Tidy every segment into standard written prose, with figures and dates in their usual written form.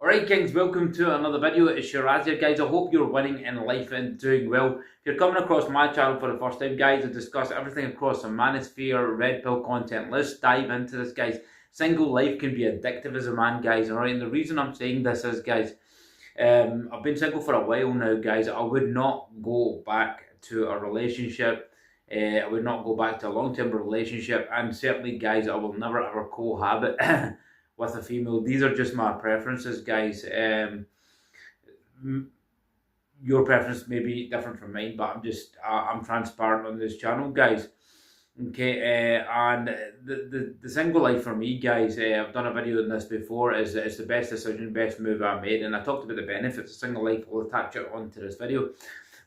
Alright Kings, welcome to another video. It's Shiraz here guys. I hope you're winning in life and doing well. If you're coming across my channel for the first time guys, I discuss everything across the manosphere, red pill content. Let's dive into this guys. Single life can be addictive as a man guys, alright? And the reason I'm saying this is guys, I've been single for a while now guys. I would not go back to a relationship. I would not go back to a long-term relationship, and certainly guys I will never ever cohabit with a female. These are just my preferences guys. Your preference may be different from mine, but I'm transparent on this channel guys. Okay, and the single life for me guys, I've done a video on this before, is the best decision, best move I made, and I talked about the benefits of single life. I'll attach it onto this video.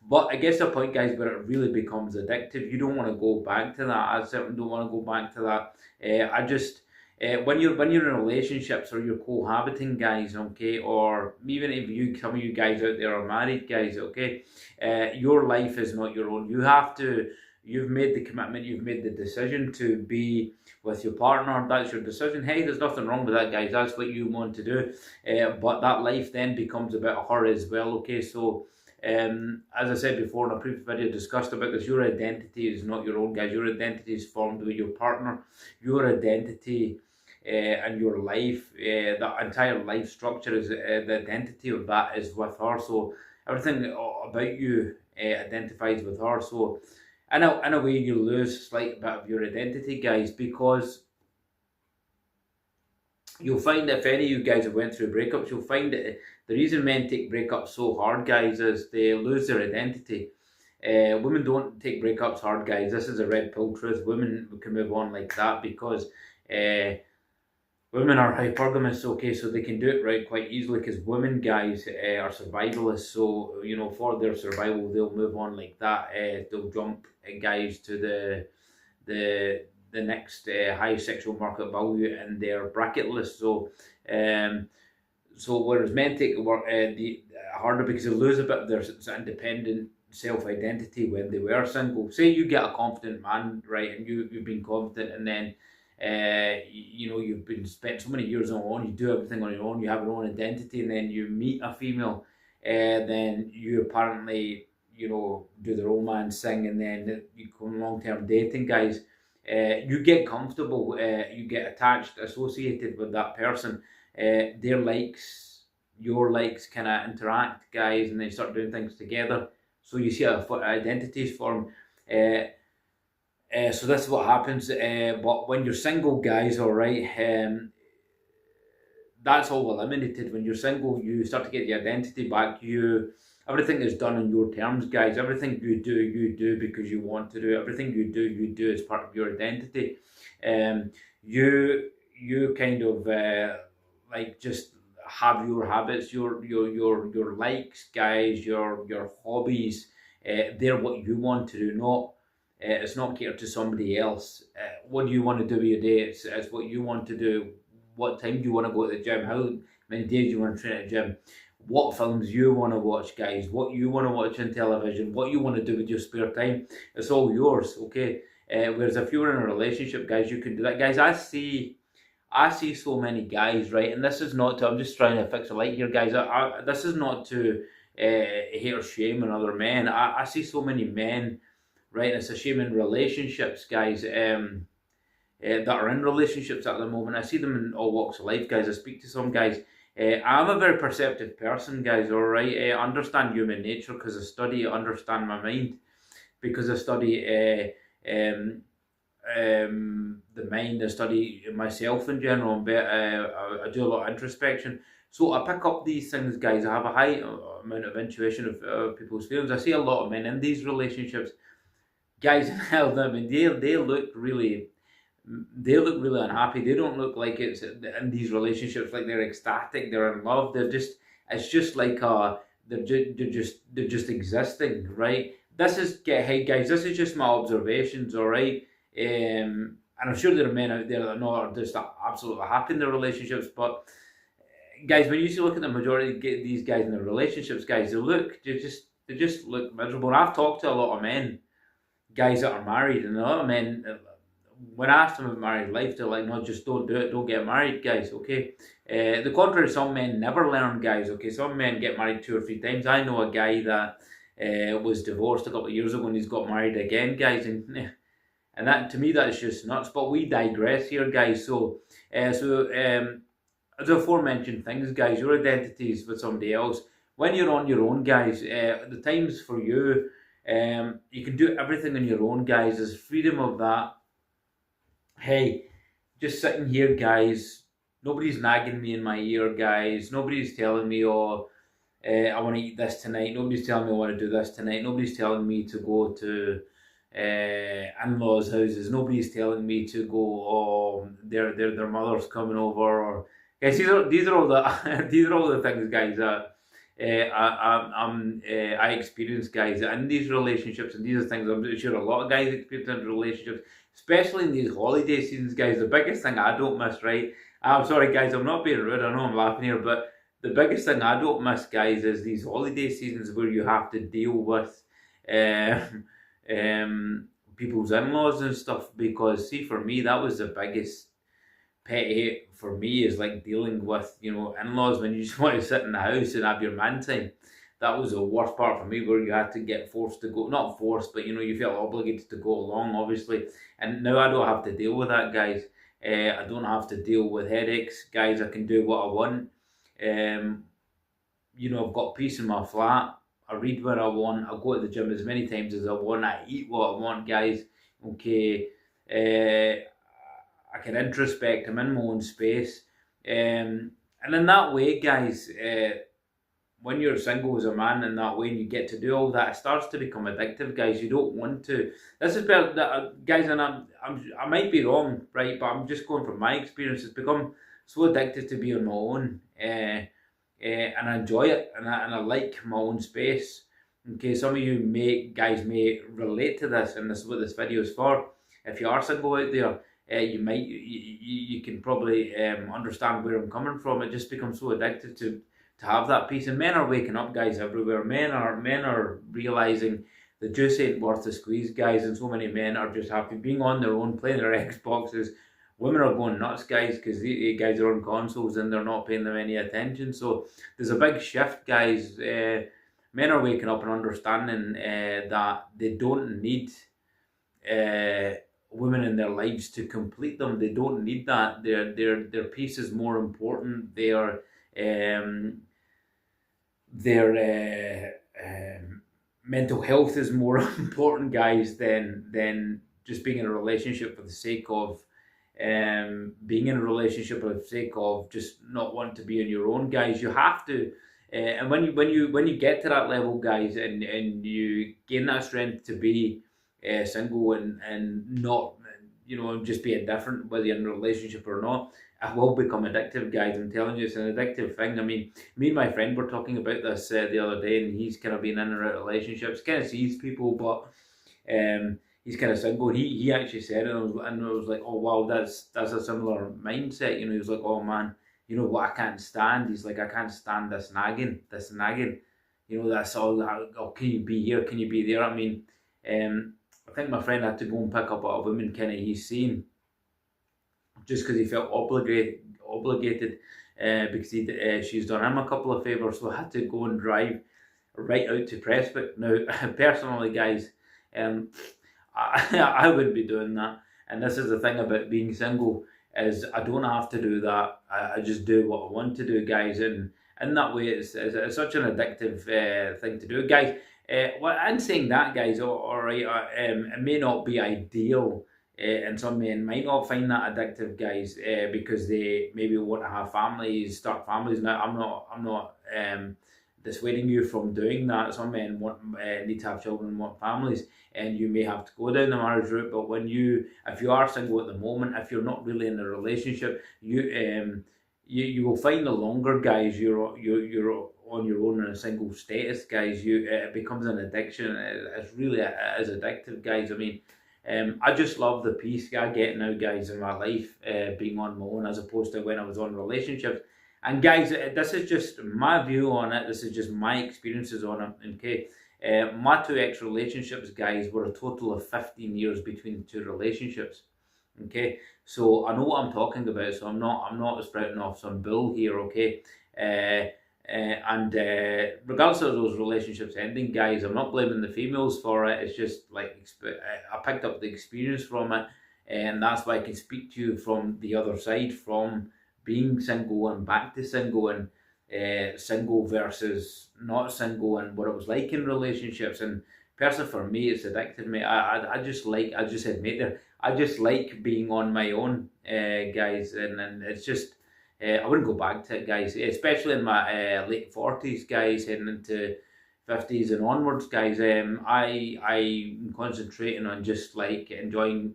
But I guess the point guys where it really becomes addictive, you don't want to go back to that. I certainly don't want to go back to that. When you're in relationships or you're cohabiting guys, okay, or even if some of you guys out there are married guys, okay, your life is not your own. You've made the commitment, you've made the decision to be with your partner. That's your decision. Hey, there's nothing wrong with that guys. That's what you want to do. But that life then becomes a bit of her as well, okay. So as I said before in a previous video, discussed about this, your identity is not your own guys. Your identity is formed with your partner. Your identity and your life, the entire life structure is the identity of that is with her. So everything about you identifies with her. So in a way you lose a slight bit of your identity guys, because you'll find that if any of you guys have went through breakups, you'll find that the reason men take breakups so hard guys is they lose their identity. Women don't take breakups hard guys. This is a red pill truth. Women can move on like that because women are hypergamous, okay, so they can do it right quite easily, because women guys are survivalists. So you know, for their survival they'll move on like that. They'll jump guys to the next high sexual market value in their bracket list. So whereas men take the work harder because they lose a bit of their independent self-identity when they were single. Say you get a confident man, right, and you've been confident, and then you know, you've been spent so many years on your own, you do everything on your own, you have your own identity, and then you meet a female, then you apparently, you know, do the romance thing, and then you go long-term dating guys. You get comfortable, you get attached, associated with that person. Their likes, your likes kind of interact guys, and then you start doing things together. So you see identities form. So this is what happens. But when you're single guys, alright, that's all eliminated. When you're single, you start to get the identity back. Everything is done on your terms guys. Everything you do because you want to do. Everything you do as part of your identity. You kind of like just have your habits, your likes guys, your hobbies. They're what you want to do, not it's not catered to somebody else. What do you want to do with your day? It's what you want to do. What time do you want to go to the gym? How many days do you want to train at the gym? What films you want to watch guys? What you want to watch on television? What you want to do with your spare time? It's all yours, okay? Whereas if you're in a relationship guys, you can do that guys. I see so many guys, right, and this is not to, I'm just trying to fix a light here guys. This is not to hate or shame on other men. I see so many men, right, it's a shame in relationships guys, that are in relationships at the moment. I see them in all walks of life guys. I speak to some guys. I'm a very perceptive person guys, alright. I understand human nature because I understand my mind, because I study the mind, I study myself in general, I do a lot of introspection. So I pick up these things guys. I have a high amount of intuition of people's feelings. I see a lot of men in these relationships guys, I mean, they look really unhappy. They don't look like it's in these relationships like they're ecstatic, they're in love. It's just like they're just existing, right? Hey guys, this is just my observations, all right. And I'm sure there are men out there that are just absolutely happy in their relationships, but guys, when you look at the majority of these guys in their relationships, guys, they just look miserable. And I've talked to a lot of men, guys that are married, and a lot of men, when I asked them about married life, they're like, no, just don't do it, don't get married, guys, okay? The contrary, some men never learn, guys, okay? Some men get married 2 or 3 times. I know a guy that was divorced a couple of years ago and he's got married again, guys, and that, to me, that's just nuts. But we digress here, guys. So as aforementioned things, guys, your identity is with somebody else. When you're on your own, guys, the times for you, you can do everything on your own, guys. There's freedom of that. Hey, just sitting here, guys. Nobody's nagging me in my ear, guys. Nobody's telling me, oh, I want to eat this tonight. Nobody's telling me I want to do this tonight. Nobody's telling me to go to in-laws' houses. Nobody's telling me to go. Oh, their mother's coming over. Or guys, these are all the these are all the things, guys, that I experience, guys, in these relationships, and these are things I'm sure a lot of guys experience in relationships, especially in these holiday seasons, guys. The biggest thing I don't miss, right? I'm sorry, guys, I'm not being rude. I know I'm laughing here, but the biggest thing I don't miss, guys, is these holiday seasons where you have to deal with people's in-laws and stuff. Because, see, for me, that was the biggest pet hate for me, is like dealing with, in-laws when you just want to sit in the house and have your man time. That was the worst part for me, where you had to get forced to go, not forced, but you felt obligated to go along, obviously. And now I don't have to deal with that, guys. I don't have to deal with headaches, guys. I can do what I want. I've got peace in my flat. I read what I want. I go to the gym as many times as I want. I eat what I want, guys. Okay. I can introspect. I'm in my own space. And in that way, guys, when you're single as a man in that way and you get to do all that, it starts to become addictive, guys. You don't want to. This is guys, and I might be wrong, right? But I'm just going from my experience. It's become so addicted to be on my own, and I enjoy it, and I like my own space. Okay, some of you guys may relate to this, and this is what this video is for. If you are single out there, you can probably understand where I'm coming from. It just becomes so addictive to have that peace. And men are waking up, guys, everywhere. Men are realizing the juice ain't worth the squeeze, guys, and so many men are just happy being on their own, playing their Xboxes. Women are going nuts, guys, because the guys are on consoles and they're not paying them any attention. So there's a big shift, guys. Men are waking up and understanding that they don't need women in their lives to complete them. They don't need that. Their peace is more important. Their mental health is more important, guys, than just being in a relationship for the sake of being in a relationship for the sake of just not wanting to be on your own, guys. You have to. And when you get to that level, guys, and you gain that strength to be single and not, just be indifferent whether you're in a relationship or not, it will become addictive, guys. I'm telling you, it's an addictive thing. I mean, me and my friend were talking about this the other day, and he's kind of been in and out of relationships, kind of sees people, but he's kind of single. He actually said it, and I was like, oh wow, that's a similar mindset. He was like, oh man, what I can't stand. He's like, I can't stand this nagging. That's all. Oh, can you be here? Can you be there? I mean, I think my friend had to go and pick up a woman kind of he's seen, just because he felt obligated because she's done him a couple of favours. So I had to go and drive right out to Prestwick. Now, personally, guys, I wouldn't be doing that. And this is the thing about being single, is I don't have to do that. I just do what I want to do, guys. And in that way, it's such an addictive thing to do, guys. And saying that, guys, all right, it may not be ideal, and some men might not find that addictive, guys, because they maybe want to have families, start families. Now, I'm not dissuading you from doing that. Some men need to have children, want families, and you may have to go down the marriage route. But if you are single at the moment, if you're not really in a relationship, you will find the longer, guys, you're on your own in a single status, guys, it becomes an addiction. It's really is addictive, guys. I mean, I just love the peace I get now, guys, in my life, being on my own, as opposed to when I was on relationships. And guys, this is just my view on it. This is just my experiences on it. Okay, my two ex relationships, guys, were a total of 15 years between the two relationships. Okay, so I know what I'm talking about. So I'm not sprouting off some bull here. Okay, and regardless of those relationships ending, guys, I'm not blaming the females for it. It's just like I picked up the experience from it, and that's why I can speak to you from the other side, from being single and back to single, and single versus not single, and what it was like in relationships. And personally, for me, it's addictive, mate. I just like, I just said, mate, there, I just like being on my own, guys, and it's just. I wouldn't go back to it, guys, especially in my late 40s, guys, heading into 50s and onwards, guys. I'm concentrating on just like enjoying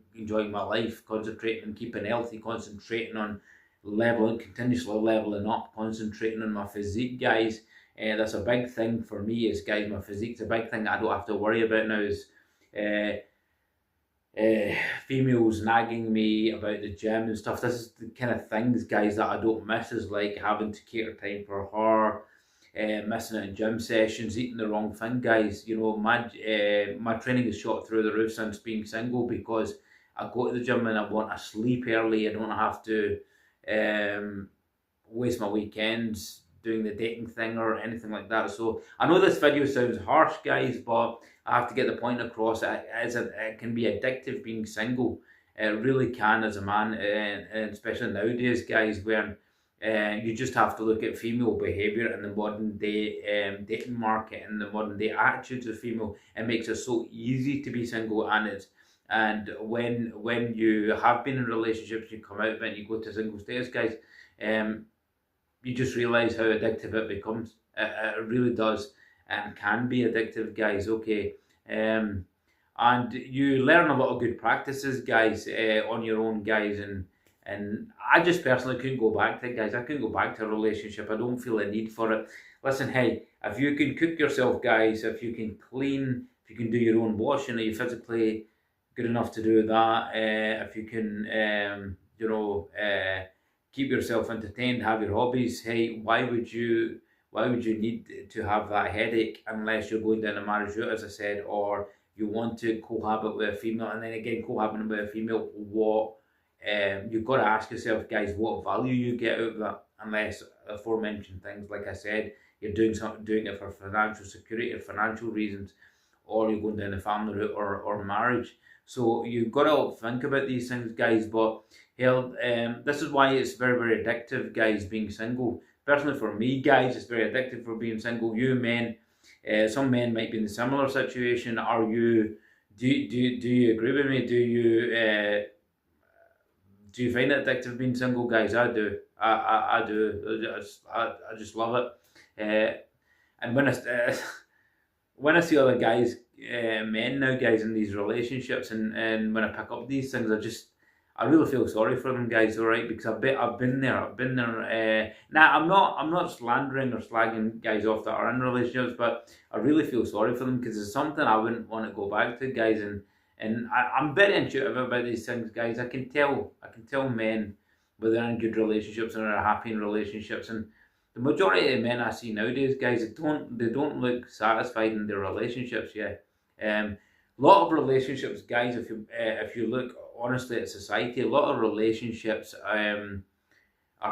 my life, concentrating on keeping healthy, concentrating on continuously leveling up, concentrating on my physique, guys. That's a big thing for me, is, guys, my physique's a big thing I don't have to worry about now. Is uh, females nagging me about the gym and stuff. This is the kind of things, guys, that I don't miss, is like having to cater time for her, missing out on gym sessions, eating the wrong thing, guys. You know, my training is shot through the roof since being single, because I go to the gym and I want to sleep early. I don't have to waste my weekends doing the dating thing or anything like that. So I know this video sounds harsh, guys, but I have to get the point across. It can be addictive being single. It really can, as a man, and especially nowadays, guys, where you just have to look at female behaviour in the modern day dating market and the modern day attitudes of female. It makes it so easy to be single, and when you have been in relationships, you come out of it and you go to single status, guys. You just realise how addictive it becomes. It really does, and can be addictive, guys. Okay, and you learn a lot of good practices, guys, on your own, guys, and I just personally couldn't go back to it, guys. I couldn't go back to a relationship. I don't feel a need for it. Listen, hey, if you can cook yourself, guys, if you can clean, if you can do your own washing, are you physically good enough to do that? If you can, keep yourself entertained, have your hobbies. Hey, why would you need to have that headache unless you're going down a marriage route, as I said, or you want to cohabit with a female? And then again, cohabiting with a female, what you've got to ask yourself, guys, what value you get out of that, unless aforementioned things, like I said, you're doing it for financial security or financial reasons, or you're going down a family route or marriage. So you've got to think about these things, guys. But hell, this is why it's very, very addictive, guys, being single. Personally, for me, guys, it's very addictive for being single. You men, some men might be in a similar situation. Are you? Do you agree with me? Do you find it addictive being single, guys? I do. I do. I just love it. And when I see other guys, men now, guys, in these relationships, and when I pick up these things, I really feel sorry for them, guys. All right, because I've been there. I've been there. Now I'm not slandering or slagging guys off that are in relationships, but I really feel sorry for them, because it's something I wouldn't want to go back to, guys. And I'm very intuitive about these things, guys. I can tell men whether they're in good relationships and are happy in relationships. And the majority of men I see nowadays, guys, they don't look satisfied in their relationships. Yeah, a lot of relationships, guys. If you look honestly at society, a lot of relationships are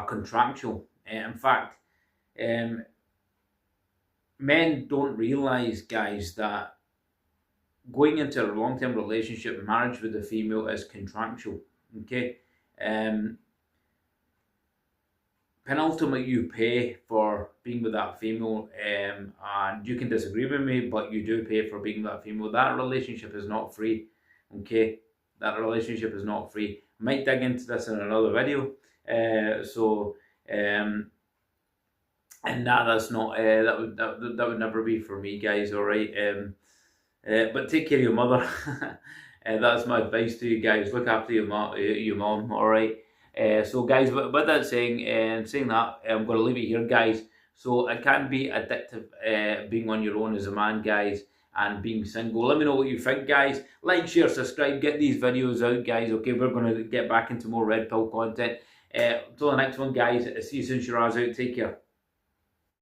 contractual. In fact, men don't realize, guys, that going into a long-term relationship, marriage with a female, is contractual. Okay, penultimately you pay for being with that female, and you can disagree with me, but you do pay for being with that female. That relationship is not free. Okay, that relationship is not free. I might dig into this in another video. And that's not that would never be for me, guys. All right. But take care of your mother. That's my advice to you, guys. Look after your mom. All right. So, guys, with that saying, and saying that, I'm going to leave it here, guys. So it can be addictive being on your own as a man, guys, and being single. Let me know what you think, guys. Like, share, subscribe, get these videos out, guys. Okay, we're going to get back into more red pill content. Until the next one, guys. See you soon, Shiraz out. Take care.